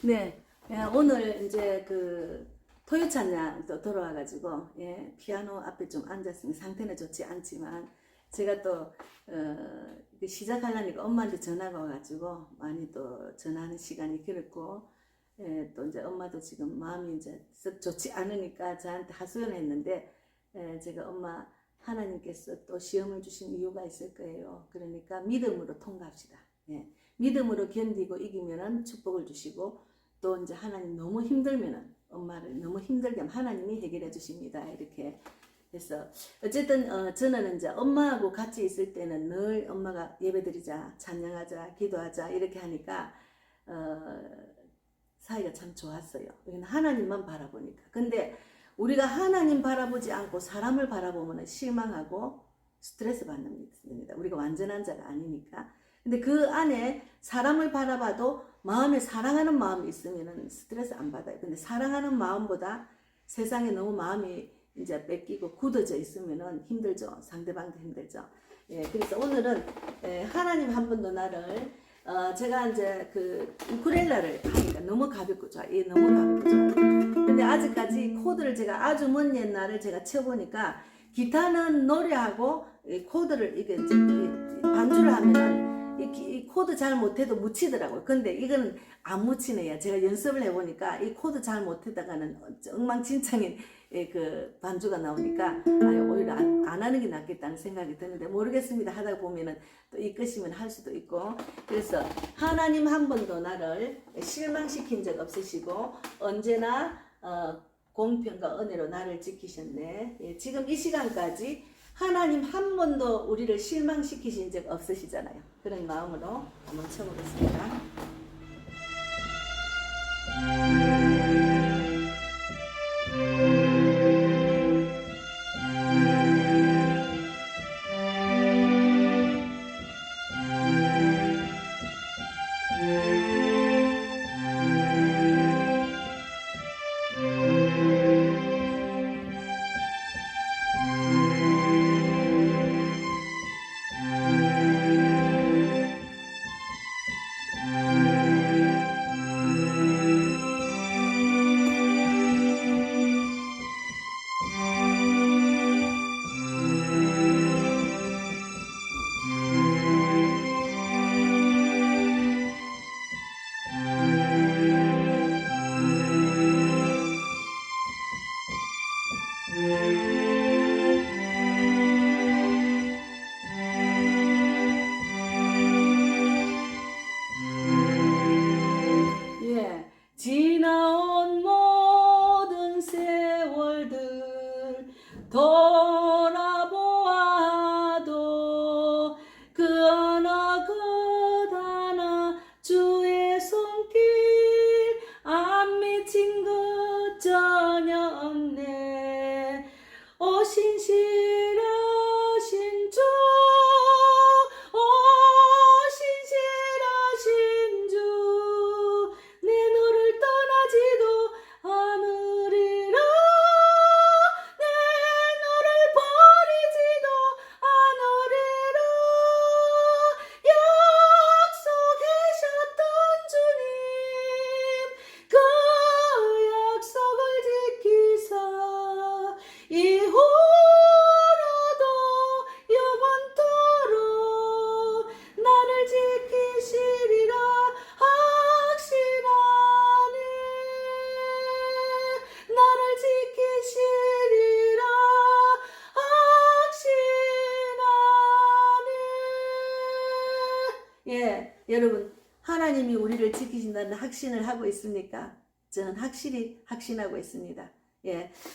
네, 오늘 이제 그 토요 찬양 또 돌아와가지고 피아노 앞에 좀 앉았으니 상태는 좋지 않지만 제가 또 시작하려니까 엄마한테 전화가 와가지고 많이 또 전화하는 시간이 길었고 또 이제 엄마도 지금 마음이 이제 썩 좋지 않으니까 저한테 하소연을 했는데 제가 엄마 하나님께서 또 시험을 주신 이유가 있을 거예요. 그러니까 믿음으로 통과합시다. 믿음으로 견디고 이기면은 축복을 주시고 또 이제 하나님 너무 힘들면은 엄마를 너무 힘들게 하면 하나님이 해결해 주십니다. 이렇게 해서 어쨌든 저는 이제 엄마하고 같이 있을 때는 늘 엄마가 예배드리자, 찬양하자, 기도하자 이렇게 하니까 사이가 참 좋았어요. 하나님만 바라보니까. 근데 우리가 하나님 바라보지 않고 사람을 바라보면 실망하고 스트레스 받습니다. 우리가 완전한 자가 아니니까. 근데 그 안에 사람을 바라봐도 마음에 사랑하는 마음이 있으면 스트레스 안 받아요. 근데 사랑하는 마음보다 세상에 너무 마음이 이제 뺏기고 굳어져 있으면 힘들죠. 상대방도 힘들죠. 그래서 오늘은 하나님 한 번도 나를 제가 이제 그 우쿨렐라를 하니까 너무 가볍고 좋아. 너무 가볍고 좋아. 근데 아직까지 코드를 제가 아주 먼 옛날을 제가 쳐보니까 기타는 노래하고 코드를 이게 이제 반주를 하면은 이 코드 잘 못해도 묻히더라고요. 근데 이거는 안 묻히네요. 제가 연습을 해보니까 이 코드 잘 못하다가는 엉망진창인 그 반주가 나오니까 오히려 안 하는 게 낫겠다는 생각이 드는데 모르겠습니다. 하다 보면은 또 이끄시면 할 수도 있고. 그래서 하나님 한 번도 나를 실망시킨 적 없으시고 언제나 공평과 은혜로 나를 지키셨네. 지금 이 시간까지 하나님 한 번도 우리를 실망시키신 적 없으시잖아요. 그런 마음으로 한번 쳐보겠습니다. 지나온 모든 세월들 돌아보아도 그 하나 하나 주의 손길 안 미친 것 전혀 없네. 오 신실하신 주, 오 신실하신 주, 내 너를 떠나지도 않으리라. 내 너를 버리지도 않으리라. 약속하셨던 주님, 그 약속을 지키사 이후로도 영원토록 나를 지키시리라 확신하네. 나를 지키시리라 확신하네. 여러분 하나님이 우리를 지키신다는 확신을 하고 있습니까? 저는 확실히 확신하고 있습니다.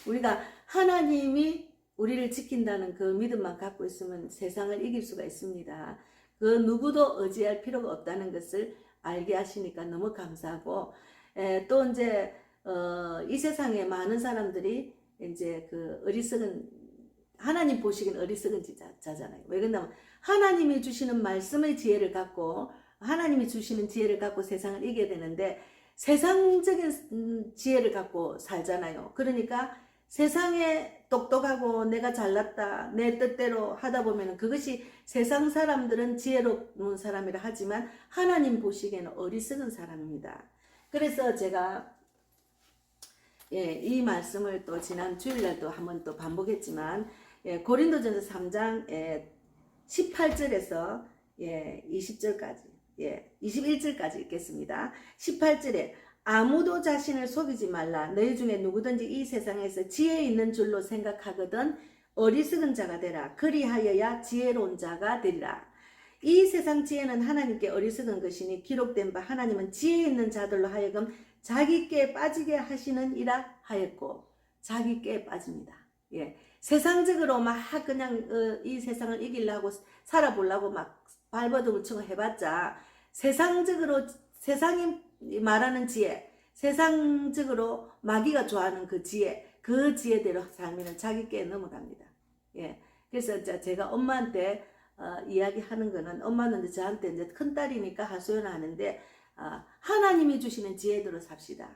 우리가 하나님이 우리를 지킨다는 그 믿음만 갖고 있으면 세상을 이길 수가 있습니다. 그 누구도 의지할 필요가 없다는 것을 알게 하시니까 너무 감사하고, 또 이제 이 세상에 많은 사람들이 이제 그 어리석은, 하나님 보시기엔 어리석은 자잖아요. 왜 그러냐면 하나님이 주시는 말씀의 지혜를 갖고, 하나님이 주시는 지혜를 갖고 세상을 이겨야 되는데 세상적인 지혜를 갖고 살잖아요. 그러니까 세상에 똑똑하고 내가 잘났다 내 뜻대로 하다 보면 그것이 세상 사람들은 지혜로운 사람이라 하지만 하나님 보시기에는 어리석은 사람입니다. 그래서 제가 이 말씀을 또 지난 주일날도 한번 또 반복했지만 고린도전서 3장 18절에서 20절까지 21절까지 읽겠습니다. 18절에 아무도 자신을 속이지 말라. 너희 중에 누구든지 이 세상에서 지혜 있는 줄로 생각하거든 어리석은 자가 되라. 그리하여야 지혜로운 자가 되리라. 이 세상 지혜는 하나님께 어리석은 것이니 기록된 바 하나님은 지혜 있는 자들로 하여금 자기께 빠지게 하시는 이라 하였고, 자기께 빠집니다. 세상적으로 막 그냥 이 세상을 이기려고 살아보려고 막 발버둥을 치고 해봤자 세상적으로 세상이 말하는 지혜, 세상적으로 마귀가 좋아하는 그 지혜대로 살면 자기께 넘어갑니다. 그래서 제가 엄마한테 이야기하는 거는, 엄마는 이제 저한테 이제 큰딸이니까 하소연을 하는데, 하나님이 주시는 지혜대로 삽시다.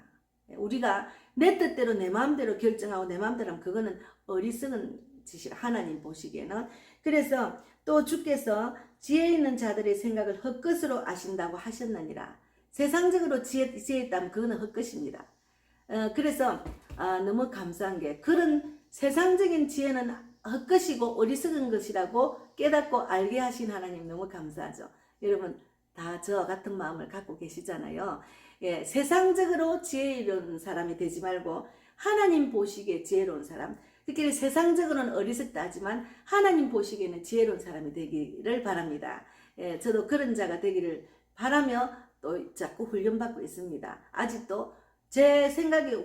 우리가 내 뜻대로 내 마음대로 결정하고 내 마음대로 하면 그거는 어리석은 짓이라, 하나님 보시기에는. 그래서 또 주께서 지혜 있는 자들의 생각을 헛것으로 아신다고 하셨느니라. 세상적으로 지혜 있다면 그거는 헛것입니다. 그래서 너무 감사한 게, 그런 세상적인 지혜는 헛것이고 어리석은 것이라고 깨닫고 알게 하신 하나님 너무 감사하죠. 여러분 다 저와 같은 마음을 갖고 계시잖아요. 세상적으로 지혜로운 사람이 되지 말고 하나님 보시기에 지혜로운 사람, 특히 세상적으로는 어리석다 하지만 하나님 보시기에는 지혜로운 사람이 되기를 바랍니다. 저도 그런 자가 되기를 바라며 또 자꾸 훈련받고 있습니다. 아직도 제 생각이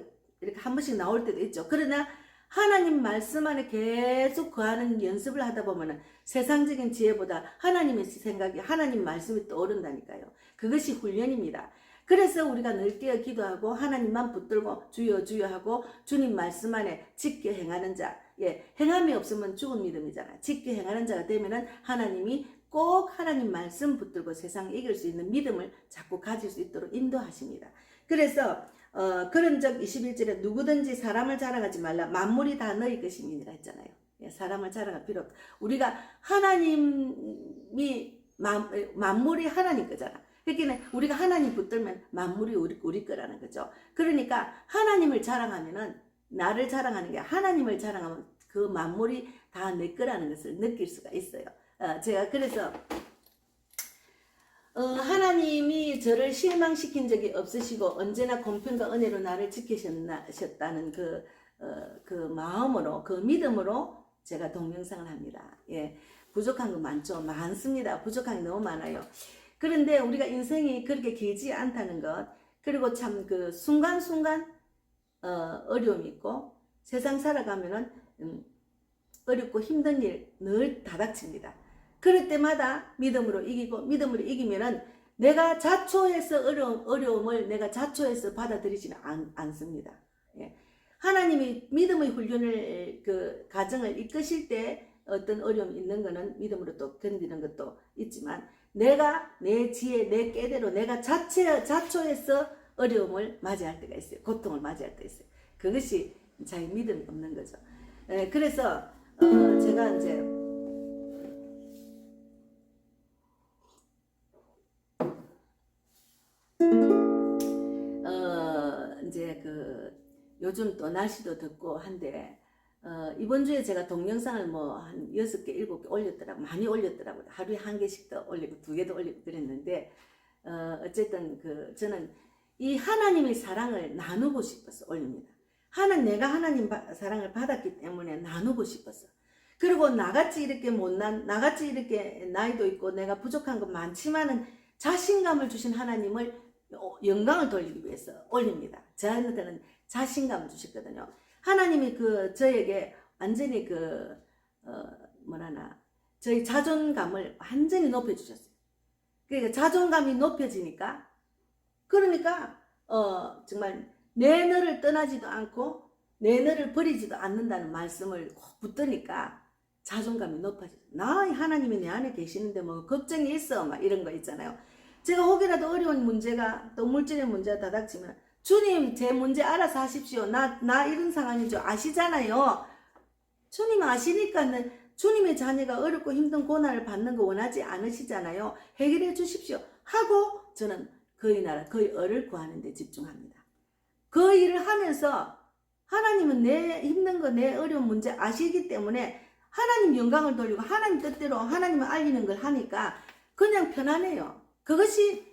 이렇게 한 번씩 나올 때도 있죠. 그러나 하나님 말씀 안에 계속 거하는 연습을 하다 보면 세상적인 지혜보다 하나님의 생각이, 하나님 말씀이 떠오른다니까요. 그것이 훈련입니다. 그래서 우리가 늘 깨어 기도하고 하나님만 붙들고 주여 주여 하고 주님 말씀 안에 지켜 행하는 자, 행함이 없으면 죽은 믿음이잖아. 지켜 행하는 자가 되면은 하나님이 꼭 하나님 말씀 붙들고 세상 이길 수 있는 믿음을 자꾸 가질 수 있도록 인도하십니다. 그래서 그런 적 21절에 누구든지 사람을 자랑하지 말라. 만물이 다 너희 것임이니라 했잖아요. 사람을 자랑할 필요 없다. 우리가 하나님이 만물이 하나님 거잖아. 그러니까 우리가 하나님 붙들면 만물이 우리 거라는 거죠. 그러니까 하나님을 자랑하면은, 나를 자랑하는 게 하나님을 자랑하면 그 만물이 다 내 거라는 것을 느낄 수가 있어요. 제가 그래서 하나님이 저를 실망시킨 적이 없으시고 언제나 공평과 은혜로 나를 지키셨다는 그 마음으로, 그 믿음으로 제가 동영상을 합니다. 부족한 거 많습니다. 부족한 게 너무 많아요. 그런데 우리가 인생이 그렇게 길지 않다는 것, 그리고 참 그 순간순간 어려움이 있고 세상 살아가면은 어렵고 힘든 일 늘 다닥칩니다. 그럴 때마다 믿음으로 이기고, 믿음으로 이기면은 내가 자초해서 어려움을 내가 자초해서 받아들이지는 않습니다. 하나님이 믿음의 훈련을, 그 가정을 이끄실 때 어떤 어려움이 있는 거는 믿음으로 또 견디는 것도 있지만, 내가 내 지혜, 내 깨대로 내가 자초해서 어려움을 맞이할 때가 있어요. 고통을 맞이할 때가 있어요. 그것이 자기 믿음이 없는 거죠. 그래서 제가 이제 요즘 또 날씨도 덥고 한데, 이번 주에 제가 동영상을 뭐 한 6개, 7개 올렸더라고. 많이 올렸더라고요. 하루에 1개씩도 올리고 2개도 올리고 그랬는데, 어쨌든 저는 이 하나님의 사랑을 나누고 싶어서 올립니다. 내가 하나님 사랑을 받았기 때문에 나누고 싶었어. 그리고 나같이 이렇게 못난, 나같이 이렇게 나이도 있고 내가 부족한 건 많지만은 자신감을 주신 하나님을 영광을 돌리기 위해서 올립니다. 저한테는 자신감을 주셨거든요. 하나님이 저에게 완전히 저희 자존감을 완전히 높여주셨어요. 그러니까 자존감이 높여지니까, 그러니까 정말 내 너를 떠나지도 않고 내 너를 버리지도 않는다는 말씀을 꼭 붙드니까 자존감이 높아져요. 하나님이 내 안에 계시는데 뭐 걱정이 있어, 막 이런 거 있잖아요. 제가 혹이라도 어려운 문제가, 또 물질의 문제가 다닥치면 주님 제 문제 알아서 하십시오. 나 이런 상황인 줄 아시잖아요. 주님 아시니까는 주님의 자녀가 어렵고 힘든 고난을 받는 거 원하지 않으시잖아요. 해결해 주십시오 하고 저는 그의 나라, 그의 의를 구하는 데 집중합니다. 그 일을 하면서 하나님은 내 힘든 거, 내 어려운 문제 아시기 때문에 하나님 영광을 돌리고 하나님 뜻대로 하나님을 알리는 걸 하니까 그냥 편안해요. 그것이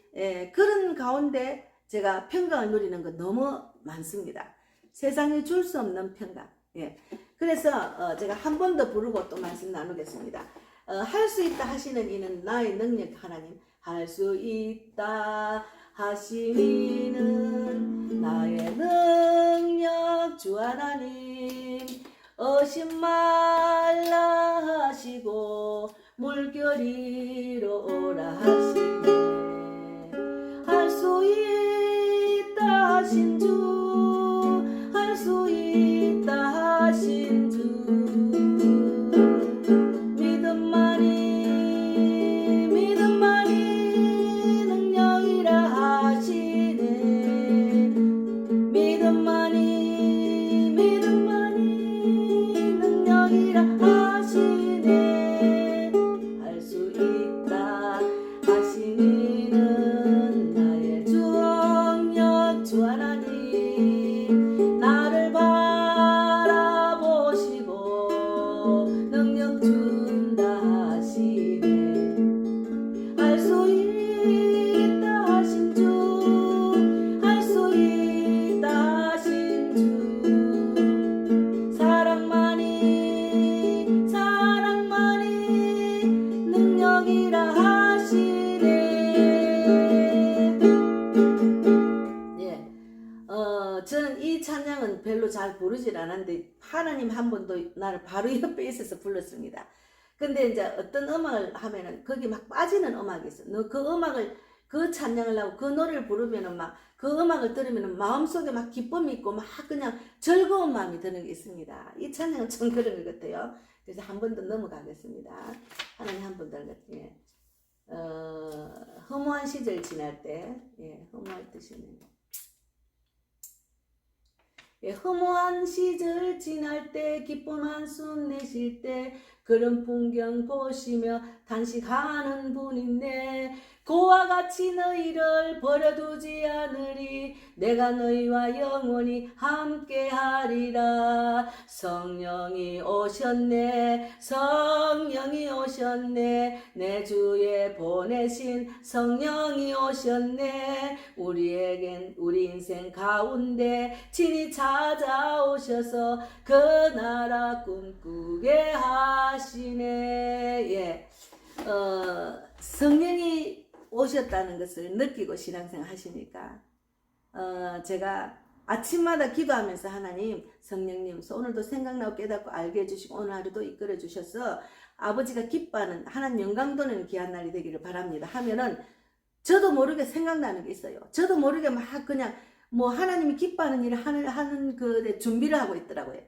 그런 가운데 제가 평강을 누리는 거 너무 많습니다. 세상에 줄 수 없는 평강. 예. 그래서 제가 한 번 더 부르고 또 말씀 나누겠습니다. 할 수 있다 하시는 이는 나의 능력 하나님. 할 수 있다 하신 이는 나의 능력 주 하나님. 어심 말라 하시고 물결이로 오라 하시네. 할 수 있다 하신 주, 할 수 있다 하신 주. 믿음만이 능력이라 하시네. 믿음만이 능력이라 하시네. 할 수 있다 하신 이는 나의 주억력 주 하나님. 나를 바라보시고 능력 준다 하시네. 할 수 있다 하신 주, 할 수 있다 하신 주. 사랑만이 능력이라 하시네. 예. 저는 이 찬양은 별로 잘 부르질 않았는데 하나님 한 번도 나를 바로 옆에 있어서 불렀습니다. 근데 이제 어떤 음악을 하면은 거기 막 빠지는 음악이 있어. 너 그 음악을, 그 찬양을 하고 그 노래를 부르면은 막 그 음악을 들으면은 마음속에 막 기쁨이 있고 막 그냥 즐거운 마음이 드는 게 있습니다. 이 찬양은 좀 그런 것 같아요. 그래서 한 번 더 넘어가겠습니다. 하나님 한 번 더. 예. 허무한 시절 지날 때, 예, 허무할 뜻이네요. 예, 허무한 시절 지날 때, 기쁨 한숨 내쉴 때, 그런 풍경 보시며 단식하는 분인데, 그와 같이 너희를 버려두지 않으리. 내가 너희와 영원히 함께하리라. 성령이 오셨네, 성령이 오셨네, 내 주에 보내신 성령이 오셨네. 우리에겐 우리 인생 가운데 친히 찾아오셔서 그 나라 꿈꾸게 하시네. 예, 성령이 오셨다는 것을 느끼고 신앙생활 하시니까 제가 아침마다 기도하면서 하나님, 성령님 오늘도 생각나고 깨닫고 알게 해주시고 오늘 하루도 이끌어 주셔서 아버지가 기뻐하는 하나님 영광 돌리는 귀한 날이 되기를 바랍니다 하면은 저도 모르게 생각나는 게 있어요. 저도 모르게 막 그냥 뭐 하나님이 기뻐하는 일을 하는 그 준비를 하고 있더라고요.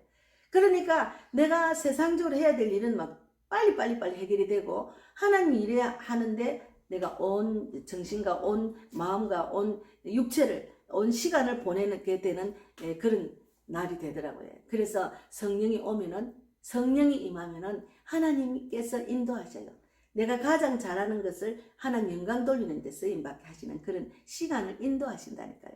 그러니까 내가 세상적으로 해야 될 일은 막 빨리 해결이 되고 하나님이 일해야 하는데 내가 온 정신과 온 마음과 온 육체를, 온 시간을 보내게 되는 그런 날이 되더라고요. 그래서 성령이 오면은, 성령이 임하면은 하나님께서 인도하셔요. 내가 가장 잘하는 것을 하나님 영광 돌리는 데 쓰임받게 하시는 그런 시간을 인도하신다니까요.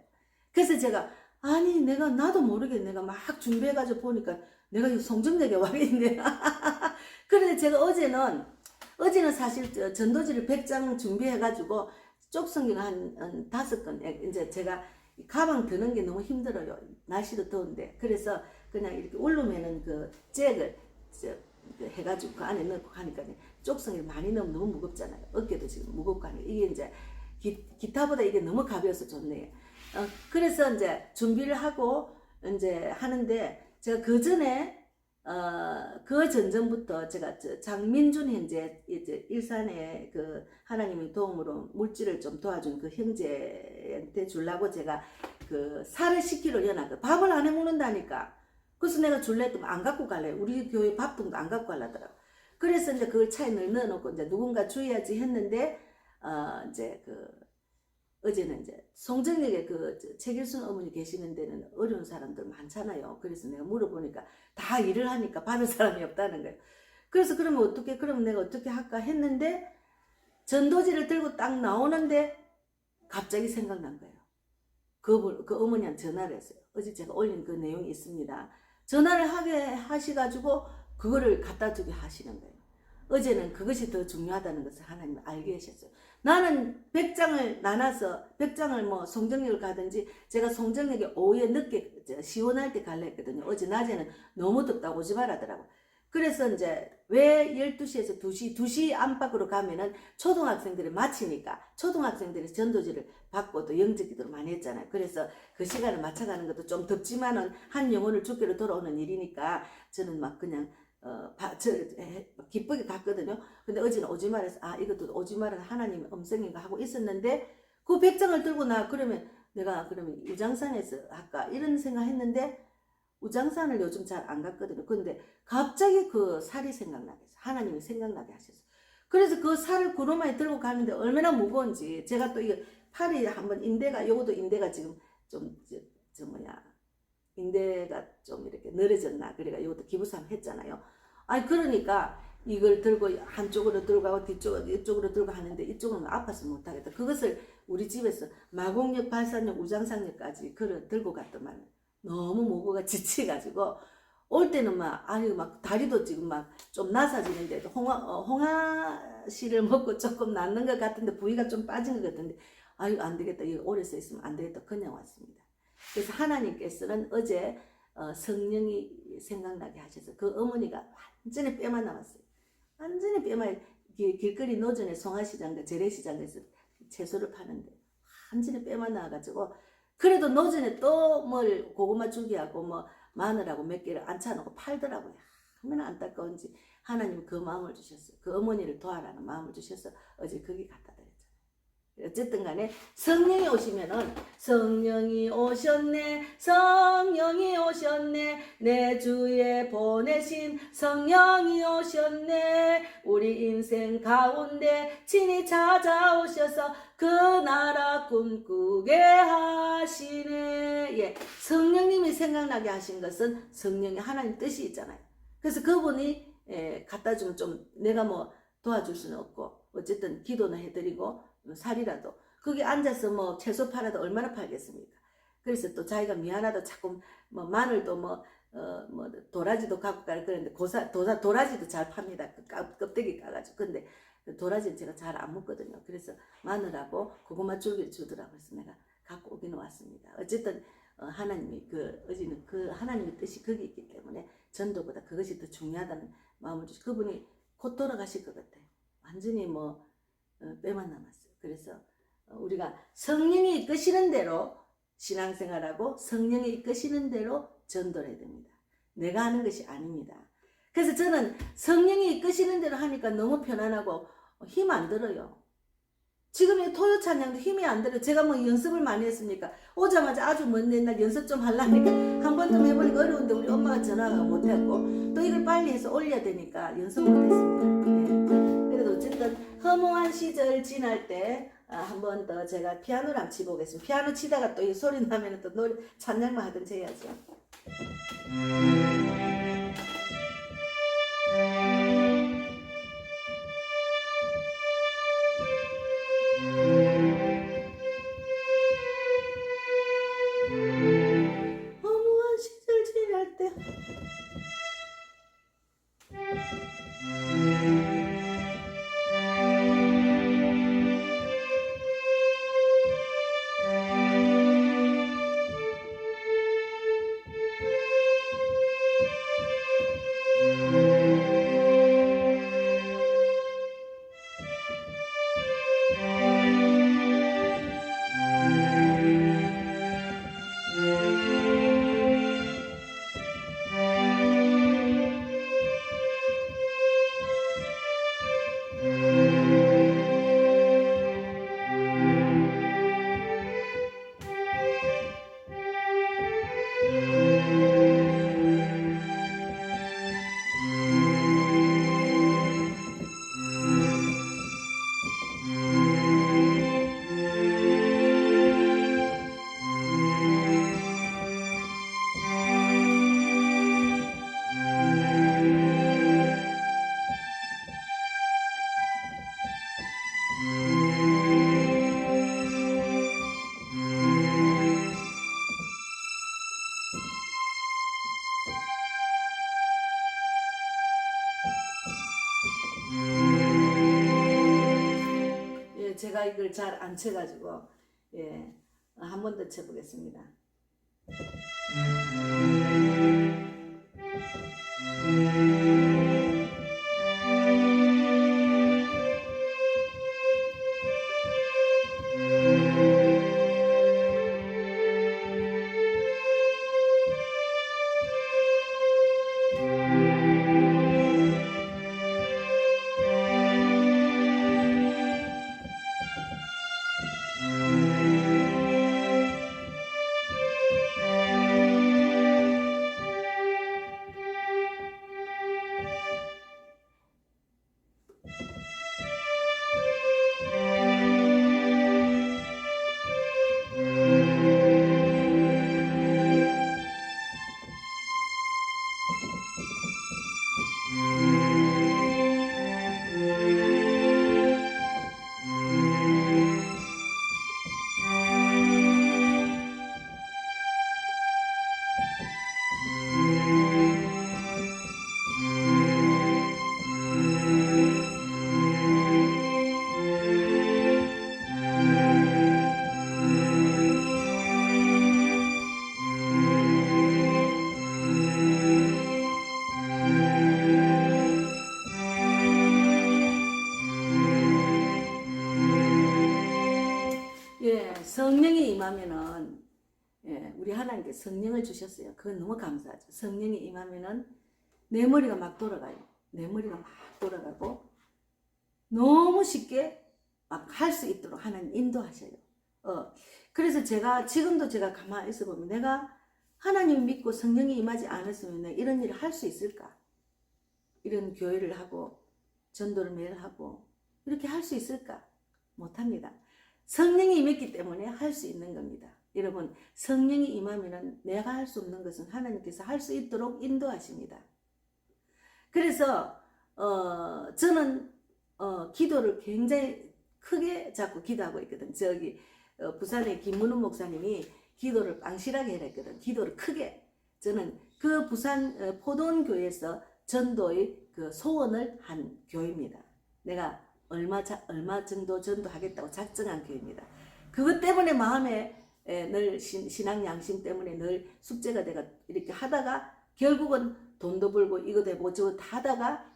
그래서 제가 아니 나도 모르게 내가 막 준비해가지고 보니까 내가 이 송정역에 와 있네. 그런데 제가 어제는 사실 전도지를 100장 준비해가지고 쪽성경 한 5건, 이제 제가 가방 드는 게 너무 힘들어요. 날씨도 더운데. 그래서 그냥 이렇게 울루매는 그 잭을 해가지고 그 안에 넣고 하니까 쪽성이 많이 넣으면 너무 무겁잖아요. 어깨도 지금 무겁고 하니까 이게 이제 기타보다 이게 너무 가벼워서 좋네요. 그래서 이제 준비를 하고 이제 하는데 제가 그 전에 그 전전부터 제가 장민준 형제 이제 일산에 그 하나님의 도움으로 물질을 좀 도와준 그 형제한테 주려고 제가 그 살을 10kg 연하고 밥을 안 해 먹는다니까. 그래서 내가 줄래 했더니 안 갖고 갈래. 우리 교회 밥통도 안 갖고 가려더라고. 그래서 이제 그걸 차에 넣어놓고 이제 누군가 주의하지 했는데 이제 어제는 이제 송정역에 그 최길순 어머니 계시는 데는 어려운 사람들 많잖아요. 그래서 내가 물어보니까 다 일을 하니까 받을 사람이 없다는 거예요. 그래서 그러면 내가 어떻게 할까 했는데 전도지를 들고 딱 나오는데 갑자기 생각난 거예요. 그 어머니한테 전화를 했어요. 어제 제가 올린 그 내용이 있습니다. 전화를 하게 하셔가지고 그거를 갖다 주게 하시는 거예요. 어제는 그것이 더 중요하다는 것을 하나님 알게 하셨어요. 나는 100장을 나눠서 100장을 뭐 송정역을 가든지 제가 송정역에 오후에 늦게 시원할 때 갈라 했거든요. 어제 낮에는 너무 덥다고 오지 말라더라고. 그래서 이제 왜 12시에서 2시 안팎으로 가면은 초등학생들이 마치니까 초등학생들이 전도지를 받고 또 영접기도를 많이 했잖아요. 그래서 그 시간을 맞춰가는 것도 좀 덥지만은 한 영혼을 주께로 돌아오는 일이니까 저는 막 그냥 기쁘게 갔거든요. 근데 어제는 오지 말아서 이것도 오지 말아서 하나님의 음성인가 하고 있었는데 그 100장을 들고 그러면 내가 그러면 우장산에서 할까 이런 생각 했는데 우장산을 요즘 잘 안 갔거든요. 근데 갑자기 그 살이 생각나게 해서 하나님이 생각나게 하셨어요. 그래서 그 살을 구루마에 들고 가는데 얼마나 무거운지 제가 또 이거 팔이 한번 요것도 인대가 지금 인대가 좀 이렇게 늘어졌나 그래가 이것도 기부삼 했잖아요. 그러니까 이걸 들고 한쪽으로 들고 가고 이쪽으로 들고 하는데 이쪽은 아파서 못하겠다. 그것을 우리 집에서 마곡역, 발산역, 우장산역까지 들고 갔더만 너무 무거워가 지치가지고 올 때는 막 다리도 지금 막 좀 나사지는데도 홍화씨를 먹고 조금 낫는 것 같은데 부위가 좀 빠진 것 같은데 안 되겠다. 이거 오래 서 있으면 안 되겠다. 그냥 왔습니다. 그래서 하나님께서는 어제 성령이 생각나게 하셔서 그 어머니가 완전히 뼈만 남았어요. 완전히 뼈만 길거리 노전에 송화시장과 재래시장에서 채소를 파는데 완전히 뼈만 나와가지고 그래도 노전에 또 뭘 고구마 줄기하고 뭐 마늘하고 몇 개를 앉혀놓고 팔더라고요. 얼마나 안타까운지 하나님 그 마음을 주셨어요. 그 어머니를 도와라는 마음을 주셔서 어제 거기 갖다 드렸잖아요. 어쨌든 간에 성령이 오시면은 성령이 오셨네 성령이 오셨네 내 주에 보내신 성령이 오셨네 우리 인생 가운데 친히 찾아오셔서 그 나라 꿈꾸게 하시네. 예, 성령님이 생각나게 하신 것은 성령의 하나님 뜻이 있잖아요. 그래서 그분이 갖다 주면 좀 내가 뭐 도와줄 수는 없고 어쨌든 기도는 해드리고 살이라도 거기 앉아서 뭐 채소 팔아도 얼마나 팔겠습니까? 그래서 또 자기가 미안하다 자꾸 뭐 마늘도 뭐 도라지도 갖고 가라 그랬는데 도라지도 잘 팝니다. 껍데기 까가지고. 근데 도라지는 제가 잘 안 먹거든요. 그래서 마늘하고 고구마 줄기를 주더라고요. 그래서 내가 갖고 오기는 왔습니다. 어쨌든 하나님이 어제는 그 하나님의 뜻이 거기 있기 때문에 전도보다 그것이 더 중요하다는 마음을 주시. 그분이 곧 돌아가실 것 같아요. 완전히 뼈만 남았어요. 그래서 우리가 성령이 이끄시는 대로 신앙생활하고 성령이 이끄시는 대로 전도를 해야 됩니다. 내가 하는 것이 아닙니다. 그래서 저는 성령이 이끄시는 대로 하니까 너무 편안하고 힘 안 들어요. 지금 이 토요 찬양도 힘이 안 들어요. 제가 뭐 연습을 많이 했습니까? 오자마자 아주 먼 옛날 연습 좀 하려니까 한 번 좀 해보니까 어려운데 우리 엄마가 전화가 못했고 또 이걸 빨리 해서 올려야 되니까 연습 못했습니다. 네. 그래도 어쨌든 허무한 시절 지날 때 한 번 더 제가 피아노를 한번 치보겠습니다. 피아노 치다가 또 이 소리 나면 또 노래 찬양만 하든지 해야죠. 허무한 시절 지날 때 제가 이걸 잘 안 쳐가지고 예, 한 번 더 쳐보겠습니다. 예, 성령이 임하면은 예, 우리 하나님께 성령을 주셨어요. 그건 너무 감사하죠. 성령이 임하면은 내 머리가 막 돌아가요. 내 머리가 막 돌아가고 너무 쉽게 막 할 수 있도록 하나님 인도하셔요. 그래서 지금도 제가 가만히 있어 보면 내가 하나님 믿고 성령이 임하지 않았으면 내가 이런 일을 할 수 있을까? 이런 교회를 하고 전도를 매일 하고 이렇게 할 수 있을까? 못합니다. 성령이 임했기 때문에 할 수 있는 겁니다. 여러분, 성령이 임하면 내가 할 수 없는 것은 하나님께서 할 수 있도록 인도하십니다. 그래서 저는 기도를 굉장히 크게 자꾸 기도하고 있거든. 부산의 김문우 목사님이 기도를 빵실하게 해라 했거든. 기도를 크게. 저는 그 부산 포도원 교회에서 전도의 그 소원을 한 교회입니다. 내가 얼마 정도 전도하겠다고 작정한 교회입니다. 그것 때문에 마음에 늘 신앙 양심 때문에 늘 숙제가 내가 이렇게 하다가 결국은 돈도 벌고 이것도 해보고 저것도 하다가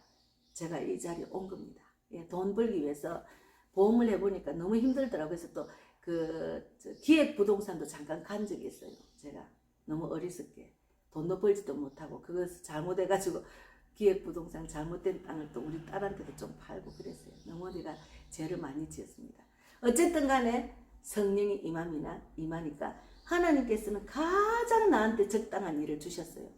제가 이 자리에 온 겁니다. 예, 돈 벌기 위해서 보험을 해보니까 너무 힘들더라고요. 그래서 또 기획부동산도 잠깐 간 적이 있어요. 제가 너무 어리석게 돈도 벌지도 못하고 그것을 잘못해가지고 기획부동산 잘못된 땅을 또 우리 딸한테도 좀 팔고 그랬어요. 너무 내가 죄를 많이 지었습니다. 어쨌든 간에 성령이 임하니까 하나님께서는 가장 나한테 적당한 일을 주셨어요.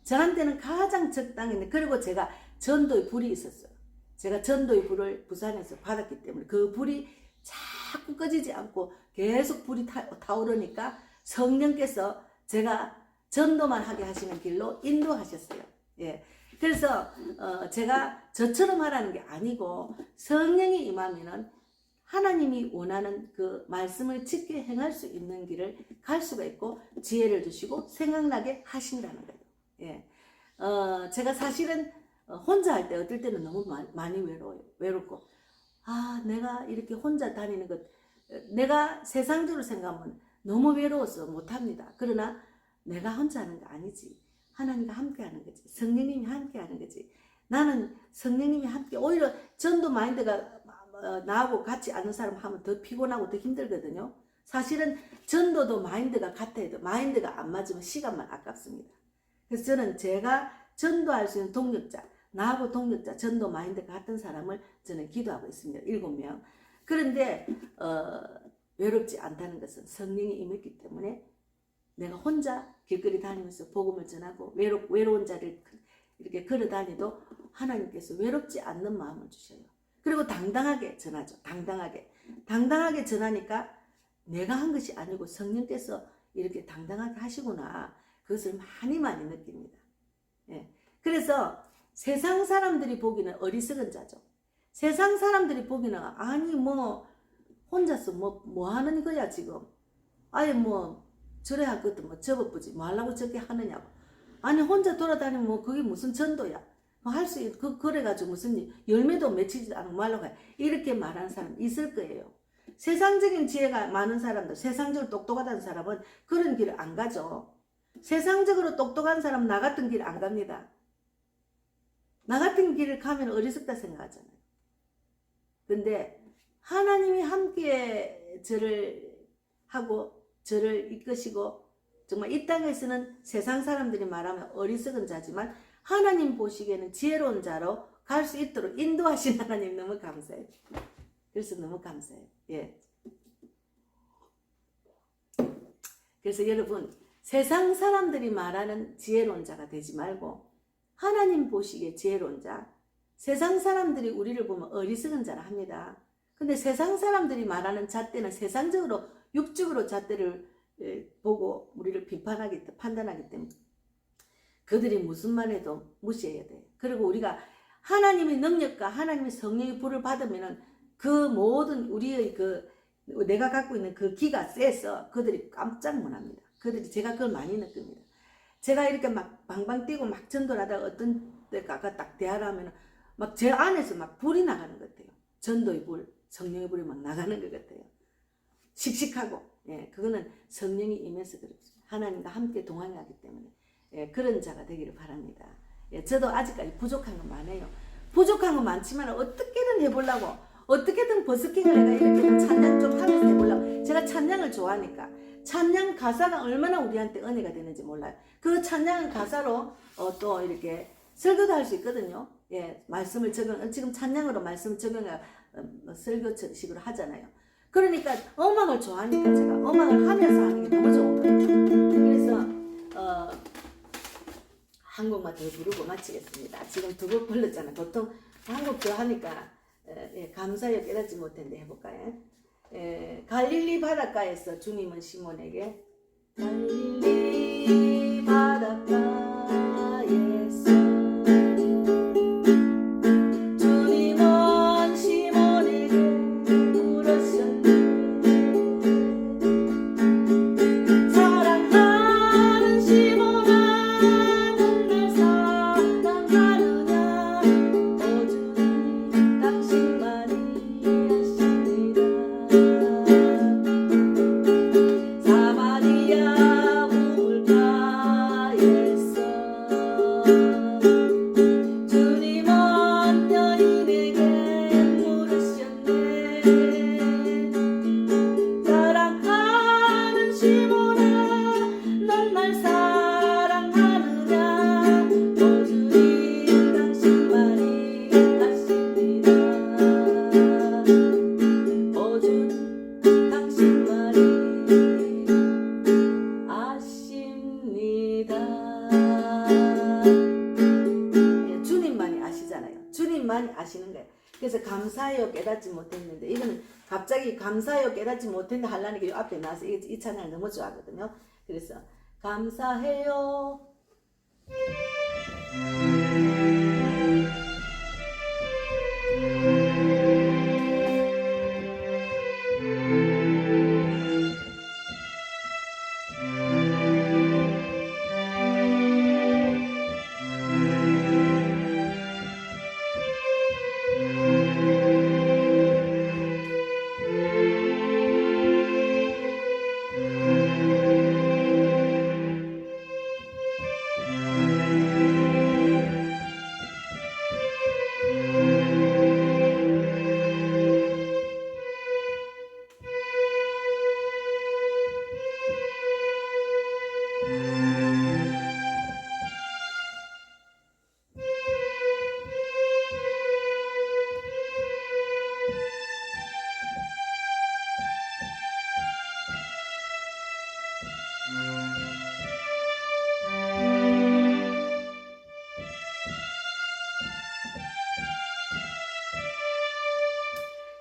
저한테는 가장 적당했는데, 그리고 제가 전도의 불이 있었어요. 제가 전도의 불을 부산에서 받았기 때문에 그 불이 자꾸 꺼지지 않고 계속 불이 타오르니까 성령께서 제가 전도만 하게 하시는 길로 인도하셨어요. 예. 그래서 제가 저처럼 하라는 게 아니고 성령이 임하면은 하나님이 원하는 그 말씀을 지켜 행할 수 있는 길을 갈 수가 있고 지혜를 주시고 생각나게 하신다는 거예요. 예. 제가 사실은 혼자 할 때 어떨 때는 너무 많이 외롭고 내가 이렇게 혼자 다니는 것, 내가 세상적으로 생각하면 너무 외로워서 못합니다. 그러나 내가 혼자 하는 거 아니지. 하나님과 함께 하는 거지. 성령님이 함께 하는 거지. 나는 성령님이 함께, 오히려 전도 마인드가 나하고 같이 아는 사람 하면 더 피곤하고 더 힘들거든요. 사실은 전도도 마인드가 같아야 돼. 마인드가 안 맞으면 시간만 아깝습니다. 그래서 저는 제가 전도할 수 있는 동력자, 나하고 동력자, 전도 마인드가 같은 사람을 저는 기도하고 있습니다. 7명. 그런데 외롭지 않다는 것은 성령이 임했기 때문에 내가 혼자 길거리 다니면서 복음을 전하고 외로운 자리를 이렇게 걸어 다니도 하나님께서 외롭지 않는 마음을 주셔요. 그리고 당당하게 전하죠. 당당하게 전하니까 내가 한 것이 아니고 성령께서 이렇게 당당하게 하시구나. 그것을 많이 느낍니다. 예. 그래서 세상 사람들이 보기는 어리석은 자죠. 세상 사람들이 보기는 아니 뭐 혼자서 뭐 하는 거야 지금. 아예 뭐 저래 할 것도 뭐 접어보지 뭐 하려고 저렇게 하느냐고. 아니 혼자 돌아다니면 뭐 그게 무슨 전도야. 뭐 할 수 그래가지고 무슨 열매도 맺히지도 않고 뭐 하려고 해. 이렇게 말하는 사람 있을 거예요. 세상적인 지혜가 많은 사람들, 세상적으로 똑똑하다는 사람은 그런 길을 안 가죠. 세상적으로 똑똑한 사람은 나 같은 길 안 갑니다. 나 같은 길을 가면 어리석다 생각하잖아요. 근데 하나님이 함께 저를 하고 저를 이끄시고 정말 이 땅에서는 세상 사람들이 말하면 어리석은 자지만 하나님 보시기에는 지혜로운 자로 갈 수 있도록 인도하신 하나님 너무 감사해요. 그래서 너무 감사해요. 예. 그래서 여러분 세상 사람들이 말하는 지혜로운 자가 되지 말고 하나님 보시기에 지혜로운 자, 세상 사람들이 우리를 보면 어리석은 자라 합니다. 근데 세상 사람들이 말하는 잣대는 세상적으로 육적으로 잣대를 보고 우리를 판단하기 때문에 그들이 무슨 말 해도 무시해야 돼. 그리고 우리가 하나님의 능력과 하나님의 성령의 불을 받으면은 그 모든 우리의 내가 갖고 있는 그 기가 세서 그들이 깜짝 놀랍니다. 제가 그걸 많이 느낍니다. 제가 이렇게 막 방방 뛰고 막 전도를 하다가 어떤 때가 딱 대화를 하면 막 제 안에서 막 불이 나가는 것 같아요. 전도의 불, 성령의 불이 막 나가는 것 같아요. 씩씩하고, 예, 그거는 성령이 임해서 그렇습니다. 하나님과 함께 동행하기 때문에, 예, 그런 자가 되기를 바랍니다. 예, 저도 아직까지 부족한 건 많아요. 부족한 건 많지만 어떻게든 해보려고, 어떻게든 버스킹을 내가 이렇게 찬양 좀 하면서 해보려고. 제가 찬양을 좋아하니까. 찬양 가사가 얼마나 우리한테 은혜가 되는지 몰라요. 그 찬양 가사로 또 이렇게 설교도 할 수 있거든요. 예, 말씀을 지금 찬양으로 말씀을 적용해 설교식으로 하잖아요. 그러니까 음악을 좋아하니까 제가 음악을 하면서 하는 게 너무 좋은 거예요. 그래서 한 곡만 더 부르고 마치겠습니다. 지금 두 곡 불렀잖아요. 보통 한 곡 더 하니까 감사여 깨닫지 못했는데 해볼까요? 갈릴리 바닷가에서 주님은 시몬에게 갈릴리 바닷가에서 주님은 시몬에게 물으셨네 사랑하는 시몬아 넌 날 사랑하느냐 오직 당신만이 아시는 거예요. 그래서 감사해요 깨닫지 못했는데 이거는 갑자기 감사해요 깨닫지 못했는데 하려는 게 앞에 나와서 이 찬양을 너무 좋아하거든요. 그래서 감사해요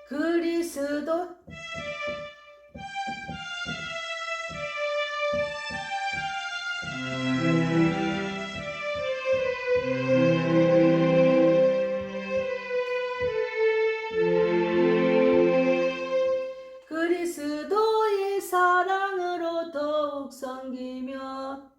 그리스도 그리스도의 사랑으로 더욱 섬기며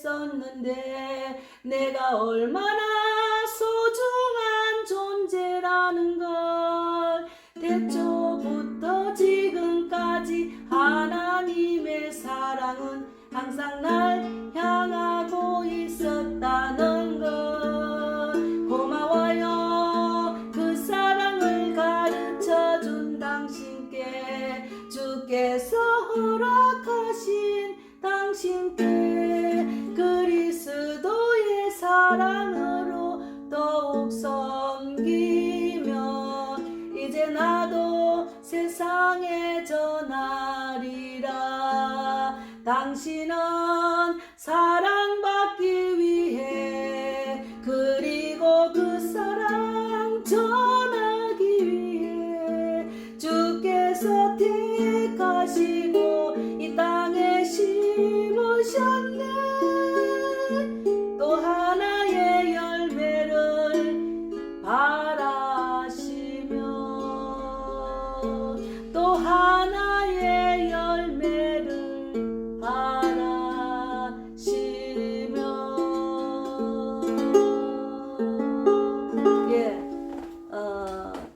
했었는데 내가 얼마나 소중한 존재라는 걸 태초부터 지금까지 하나님의 사랑은 항상 날 향하고 있었다는 걸 고마워요. 그 사랑을 가르쳐준 당신께 주께서 허락하신 당신께 그리스도의 사랑으로 더욱 섬기며 이제 나도 세상에 전하리라. 당신은 사랑받기 위해 그리고 그 사랑 전하기 위해 주께서 택하시고 이 땅에 심으셨네. 또 하나의 열매를 바라시며 또 하나의 열매를 바라시며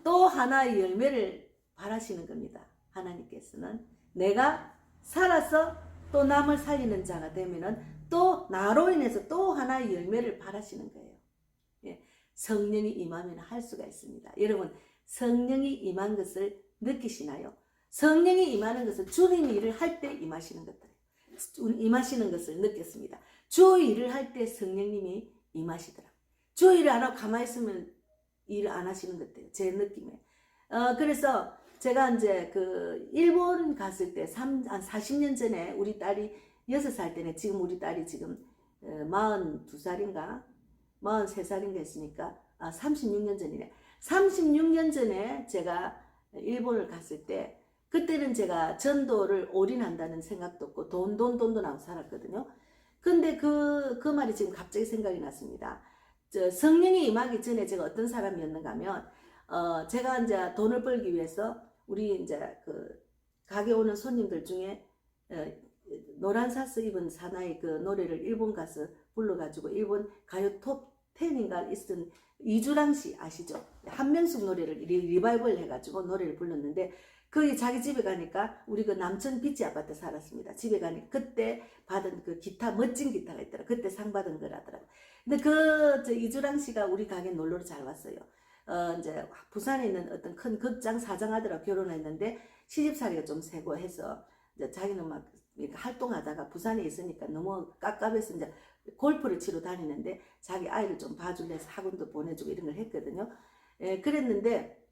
또 하나의 열매를 바라시는 겁니다. 하나님께서는 내가 살아서 또 남을 살리는 자가 되면은 또 나로 인해서 또 하나의 열매를 바라시는 거예요. 예, 성령이 임하면 할 수가 있습니다. 여러분 성령이 임한 것을 느끼시나요? 성령이 임하는 것은 주님이 일을 할 때 임하시는 것들, 임하시는 것을 느꼈습니다. 주 일을 할 때 성령님이 임하시더라. 주 일을 안 하고 가만히 있으면 일을 안 하시는 것 같아요. 제 느낌에. 그래서 제가 이제 그 일본 갔을 때 한 40년 전에 우리 딸이 6살 때네. 지금 우리 딸이 지금 42살인가 43살인가 했으니까 36년 전이네. 36년 전에 제가 일본을 갔을 때 그때는 제가 전도를 올인한다는 생각도 없고 돈도 나고 살았거든요. 근데 그 말이 지금 갑자기 생각이 났습니다. 성령이 임하기 전에 제가 어떤 사람이었는가 하면 제가 이제 돈을 벌기 위해서 우리 이제 그 가게 오는 손님들 중에 노란 사스 입은 사나이 그 노래를 일본 가서 불러가지고 일본 가요 톱 10인가 있던 이주랑 씨 아시죠? 한명숙 노래를 리바이벌 해가지고 노래를 불렀는데 거기 자기 집에 가니까 우리 그 남천 비치 아파트 살았습니다. 집에 가니까 그때 받은 그 기타 멋진 기타가 있더라. 그때 상 받은 거라더라고. 근데 그 이주랑 씨가 우리 가게 놀러를 잘 왔어요. 이제 부산에 있는 어떤 큰 극장 사장아들하고 결혼했는데 시집살이가 좀 세고 해서 이제 자기는 막 활동하다가 부산에 있으니까 너무 깝깝해서 이제 골프를 치러 다니는데 자기 아이를 좀 봐줄래 해서 학원도 보내주고 이런 걸 했거든요. 그랬는데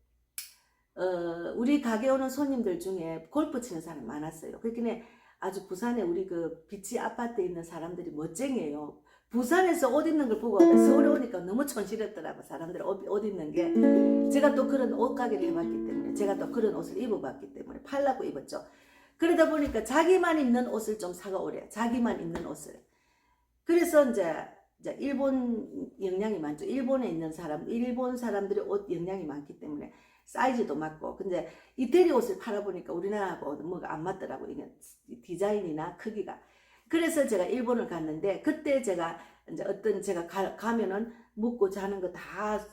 우리 가게 오는 손님들 중에 골프 치는 사람 많았어요. 그렇긴 아주 부산에 우리 그 비치 아파트에 있는 사람들이 멋쟁이에요. 부산에서 옷 입는 걸 보고 서울에 오니까 너무 촌스럽더라고. 사람들 옷 입는 게. 제가 또 그런 옷 가게를 해봤기 때문에 제가 또 그런 옷을 입어봤기 때문에 팔라고 입었죠. 그러다 보니까 자기만 입는 옷을 좀 사가 오래. 자기만 입는 옷을. 그래서 이제 일본 영향이 많죠. 일본에 있는 사람, 일본 사람들이 옷 영향이 많기 때문에 사이즈도 맞고. 근데 이태리 옷을 팔아보니까 우리나라하고 뭐가 안 맞더라고. 이게 디자인이나 크기가. 그래서 제가 일본을 갔는데 그때 제가 이제 어떤 제가 가면은 묵고 자는 거 다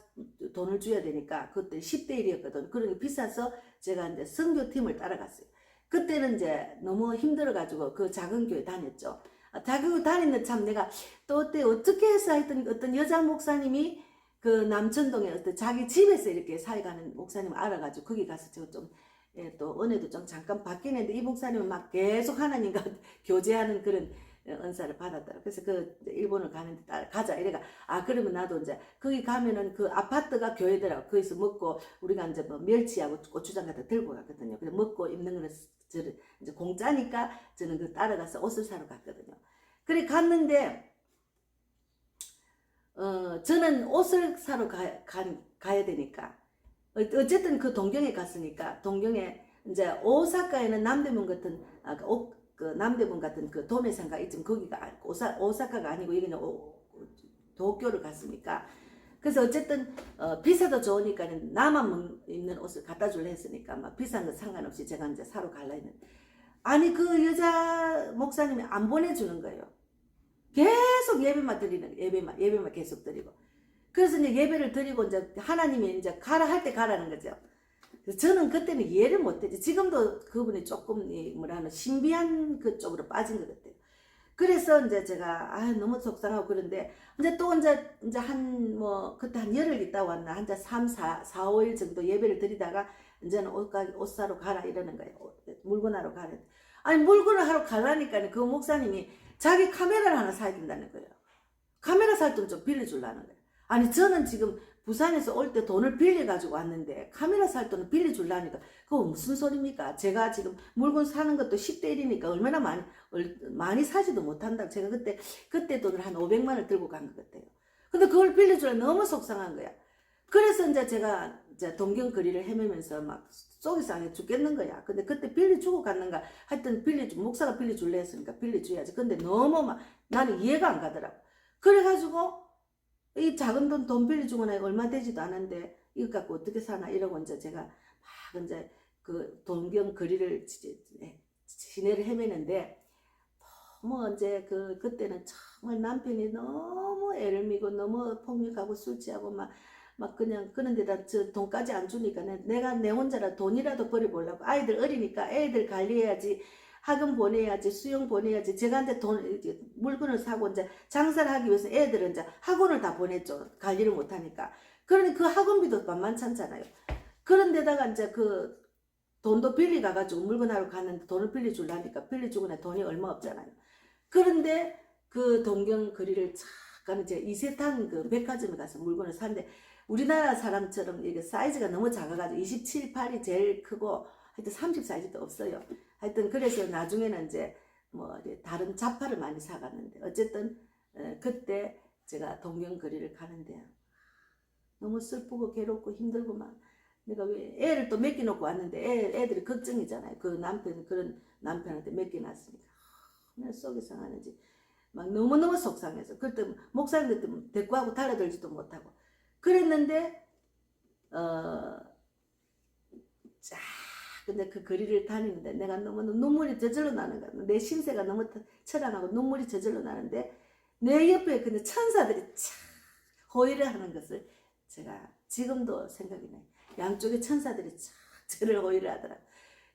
돈을 줘야 되니까 그때 10대 1이었거든. 그러니 비싸서 제가 이제 선교팀을 따라갔어요. 그때는 이제 너무 힘들어가지고 그 작은 교회 다녔죠. 작은 교회 다니는데 참 내가 또 어떻게 해서 하여튼 어떤 여자 목사님이 그 남천동에 어떤 자기 집에서 이렇게 사회가는 목사님을 알아가지고 거기 가서 제가 좀 또 은혜도 좀 잠깐 받긴 했는데 이 목사님은 막 계속 하나님과 교제하는 그런 은사를 받았더라고요. 그래서 그 일본을 가는데 가자 이래가 그러면 나도 이제 거기 가면은 그 아파트가 교회더라고. 거기서 먹고 우리가 이제 뭐 멸치하고 고추장 같은 거 들고 갔거든요. 그래서 먹고 입는 거는 저는 이제 공짜니까 저는 그 따라가서 옷을 사러 갔거든요. 그래 갔는데 저는 옷을 사러 가야 되니까 어쨌든 그 동경에 갔으니까 동경에 이제 오사카에는 남대문 같은 그 남대문 같은 그 도매상가 있지만 거기가 오사카가 아니고 여기는 도쿄를 갔으니까 그래서 어쨌든 비싸도 좋으니까 나만 입는 옷을 갖다 줄래 했으니까 막 비싼 거 상관없이 제가 이제 사러 갈라 했는데 아니 그 여자 목사님이 안 보내주는 거예요. 계속 예배만 드리는 예배만 계속 드리고. 그래서 이제 예배를 드리고 이제 하나님이 이제 가라 할 때 가라는 거죠. 그래서 저는 그때는 이해를 못했지. 지금도 그분이 조금 뭐라는 신비한 그쪽으로 빠진 것 같아요. 그래서 이제 제가 너무 속상하고 그런데 이제 또 이제 한 뭐 그때 한 열흘 있다 왔나 한 3, 4, 5일 정도 예배를 드리다가 이제는 옷 사러 가라 이러는 거예요. 물건하러 가라. 아니 물건을 하러 가라니까 그 목사님이 자기 카메라를 하나 사야 된다는 거예요. 카메라 살 돈 좀 빌려주려는 거예요. 아니 저는 지금 부산에서 올 때 돈을 빌려가지고 왔는데 카메라 살 돈을 빌려주려니까 그거 무슨 소리입니까? 제가 지금 물건 사는 것도 10대 1이니까 얼마나 많이 사지도 못한다고. 제가 그때 돈을 한 500만 원을 들고 간 것 같아요. 근데 그걸 빌려주려 너무 속상한 거야. 그래서 이제 제가 이제 동경거리를 헤매면서 막 속이 상해 죽겠는 거야. 근데 그때 빌려주고 갔는가 하여튼 목사가 빌려줄래 했으니까 빌려줘야지. 근데 너무 막 나는 이해가 안 가더라고. 그래가지고 이 작은 돈 빌려주고 나니까 얼마 되지도 않은데 이거 갖고 어떻게 사나 이러고 이제 제가 막 이제 그 동경 거리를 시내를 헤매는데 너무 이제 그때는 정말 남편이 너무 애를 미고 너무 폭력하고 술 취하고 막 그냥 그런 데다 저 돈까지 안 주니까 내가 내 혼자라 돈이라도 벌어보려고 아이들 어리니까 애들 관리해야지. 학원 보내야지, 수영 보내야지. 제가 이제 물건을 사고 이제 장사를 하기 위해서 애들은 이제 학원을 다 보냈죠. 관리를 못하니까. 그러니 그 학원비도 만만찮잖아요. 그런데다가 이제 그 돈도 빌려가가지고 물건하러 갔는데 돈을 빌려주려니까 빌려주고 나 돈이 얼마 없잖아요. 그런데 그 동경 거리를 잠깐 이제 이세탄 그 백화점에 가서 물건을 샀는데 우리나라 사람처럼 이게 사이즈가 너무 작아가지고 27, 8이 제일 크고 하여튼 30 사이즈도 없어요. 하여튼 그래서 나중에는 이제 뭐 다른 잡화를 많이 사갔는데 어쨌든 그때 제가 동경거리를 가는데 너무 슬프고 괴롭고 힘들고 막 내가 왜 애를 또 맡겨놓고 왔는데 애들이 걱정이잖아요. 그런 남편한테 맡겨놨으니까 얼마나 속이 상하는지 막 너무너무 속상해서 그때 목사님들 데리고 하고 달려들지도 못하고 그랬는데 근데 그 거리를 다니는데 내가 너무 눈물이 저절로 나는 거야. 내 심세가 너무 처량하고 눈물이 저절로 나는데 내 옆에 근데 천사들이 참 호의를 하는 것을 제가 지금도 생각이 나요. 양쪽에 천사들이 참 저를 호의를 하더라.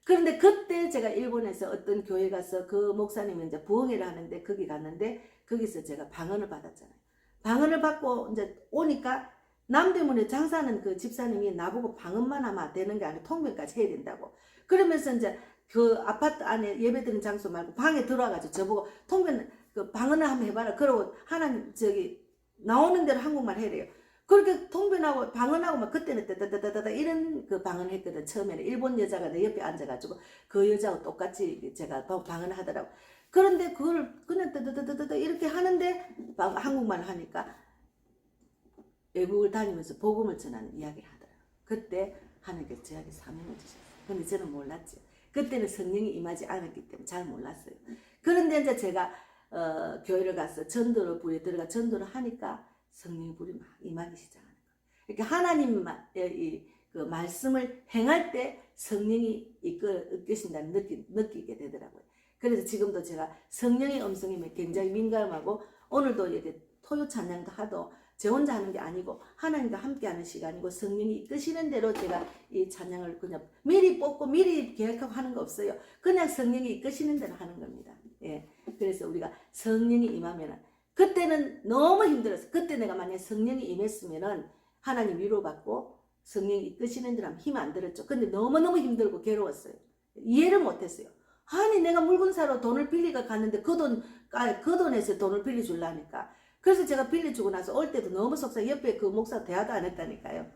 그런데 그때 제가 일본에서 어떤 교회 가서 그 목사님이 이제 부흥회를 하는데 거기 갔는데 거기서 제가 방언을 받았잖아요. 방언을 받고 이제 오니까 남대문에 장사하는 그 집사님이 나보고 방언만 하면 되는 게 아니라 통변까지 해야 된다고. 그러면서 이제 그 아파트 안에 예배드리는 장소 말고 방에 들어와가지고 저보고 통변 그 방언을 한번 해봐라. 그러고 하나님 나오는 대로 한국말 해래요. 그렇게 통변하고 방언하고 막 그때는 따다다다다 이런 그 방언을 했거든. 처음에는 일본 여자가 내 옆에 앉아가지고 그 여자하고 똑같이 제가 방언을 하더라고. 그런데 그걸 그냥 따다다다다 이렇게 하는데 한국말 하니까 외국을 다니면서 복음을 전하는 이야기를 하더라고요. 그때 하나님께서 저에게 사명을 주셨어요. 근데 저는 몰랐죠. 그때는 성령이 임하지 않았기 때문에 잘 몰랐어요. 그런데 이제 제가 교회를 가서 전도를 부에 들어가 전도를 하니까 성령의 불이 막 임하기 시작하는 거예요. 이렇게 하나님만 그 말씀을 행할 때 성령이 이끄신다는 느끼게 되더라고요. 그래서 지금도 제가 성령의 음성임에 굉장히 민감하고 오늘도 이렇게 토요 찬양도 하도 제 혼자 하는 게 아니고 하나님과 함께하는 시간이고 성령이 이끄시는 대로 제가 이 찬양을 그냥 미리 뽑고 미리 계획하고 하는 거 없어요. 그냥 성령이 이끄시는 대로 하는 겁니다. 예. 그래서 우리가 성령이 임하면은 그때는 너무 힘들었어. 그때 내가 만약에 성령이 임했으면은 하나님 위로받고 성령이 이끄시는 대로 하면 힘 안 들었죠. 근데 너무너무 힘들고 괴로웠어요. 이해를 못했어요. 아니 내가 물건 사러 돈을 빌리가 갔는데 그 돈에서 돈을 빌려주려니까. 그래서 제가 빌려주고 나서 올 때도 너무 속상해. 옆에 그 목사 대화도 안 했다니까요.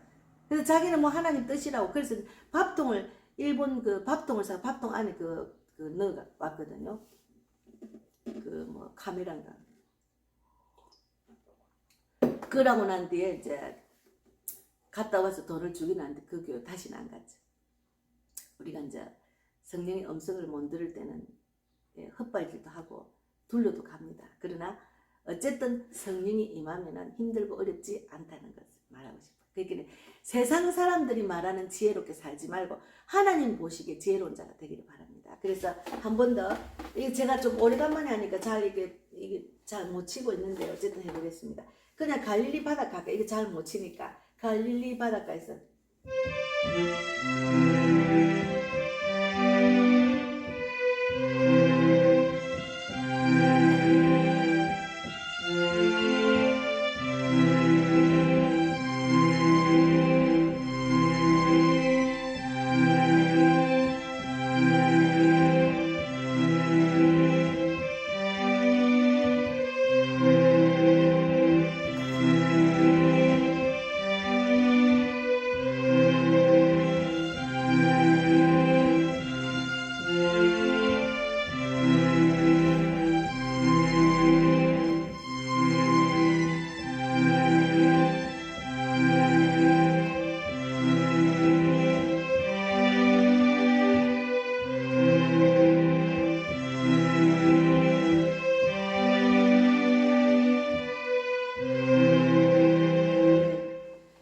그래서 자기는 뭐 하나님 뜻이라고. 그래서 밥통을 일본 그 밥통을 사 밥통 안에 넣어 왔거든요. 그 뭐 카메라인가. 그러고 난 뒤에 이제 갔다 와서 돈을 주긴 하는데 그 교회 다시는 안 갔죠. 우리가 이제 성령의 음성을 못 들을 때는 헛발질도 하고 둘러도 갑니다. 그러나 어쨌든 성령이 임하면 힘들고 어렵지 않다는 것을 말하고 싶어요. 그러니까 세상 사람들이 말하는 지혜롭게 살지 말고 하나님 보시기에 지혜로운 자가 되기를 바랍니다. 그래서 한 번 더 제가 좀 오래간만에 하니까 잘 이게 이게 잘 못 치고 있는데 어쨌든 해보겠습니다. 그냥 갈릴리 바닷가, 이게 잘 못 치니까 갈릴리 바닷가에서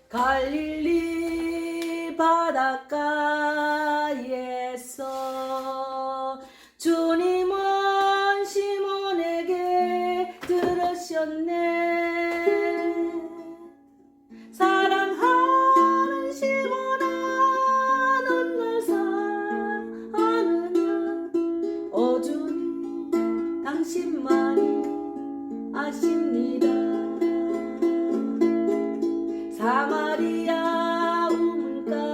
갈릴리 바닷가에서 주님은 시몬에게 들으셨네. 사랑하는 시몬아, 넌 날 사랑하느냐. 주님 당신만이 아십니다. 사마리아 우물가에서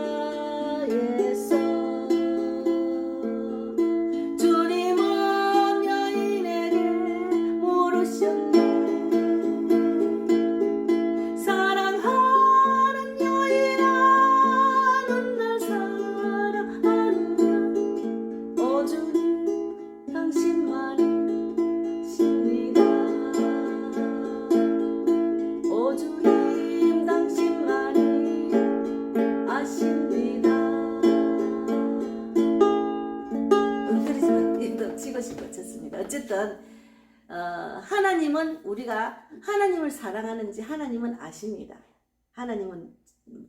주님은 여인에게 물으셨네. 사랑하는 여인아, 넌 날 사랑하느냐. 주님 당신만이 아십니다. 주님 당신만이 아십니다. 엉터리지만 치고 싶어졌습니다. 어쨌든 하나님은 우리가 하나님을 사랑하는지 하나님은 아십니다. 하나님은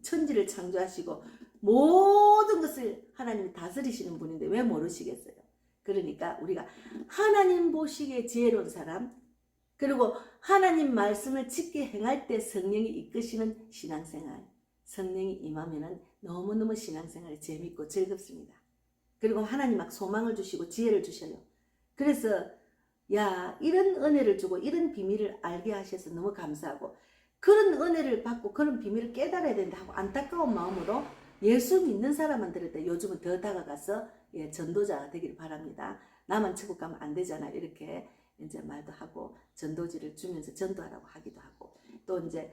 천지를 창조하시고 모든 것을 하나님이 다스리시는 분인데 왜 모르시겠어요? 그러니까 우리가 하나님 보시기에 지혜로운 사람, 그리고 하나님 말씀을 지켜 행할 때 성령이 이끄시는 신앙생활, 성령이 임하면은 너무너무 신앙생활이 재밌고 즐겁습니다. 그리고 하나님 막 소망을 주시고 지혜를 주셔요. 그래서 야, 이런 은혜를 주고 이런 비밀을 알게 하셔서 너무 감사하고, 그런 은혜를 받고 그런 비밀을 깨달아야 된다 하고 안타까운 마음으로 예수 믿는 사람한테 요즘은 더 다가가서 전도자가 되기를 바랍니다. 나만 천국 가면 안 되잖아, 이렇게 이제 말도 하고 전도지를 주면서 전도하라고 하기도 하고, 또 이제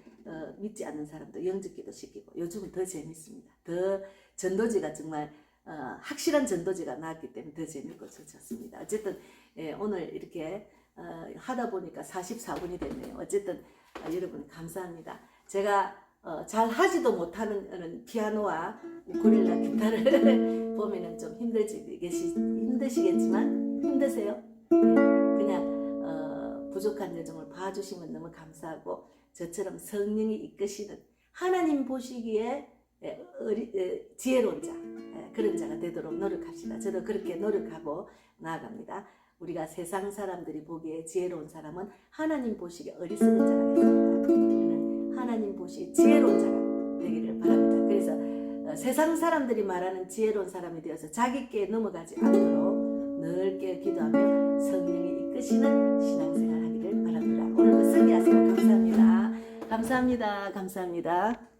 믿지 않는 사람도 영접기도 시키고, 요즘은 더 재밌습니다. 더 전도지가 정말 확실한 전도지가 나왔기 때문에 더 재밌고 좋습니다. 어쨌든 오늘 이렇게 하다 보니까 44분이 됐네요. 어쨌든 여러분 감사합니다. 제가 잘 하지도 못하는 피아노와 우쿨렐레 기타를 보면은 좀 힘드시겠지만 힘드세요? 그냥 부족한 여정을 봐주시면 너무 감사하고, 저처럼 성령이 이끄시는 하나님 보시기에 지혜로운 자, 그런 자가 되도록 노력합시다. 저도 그렇게 노력하고 나아갑니다. 우리가 세상 사람들이 보기에 지혜로운 사람은 하나님 보시기에 어리석은 자가 됐습니다. 우리는 하나님 보시기에 지혜로운 자가 되기를 바랍니다. 그래서 세상 사람들이 말하는 지혜로운 사람이 되어서 자기께 넘어가지 않도록 넓게 기도하며 성령이 이끄시는 신앙생활 하기를 바랍니다. 오늘도 승리하세요. 감사합니다. 감사합니다. 감사합니다.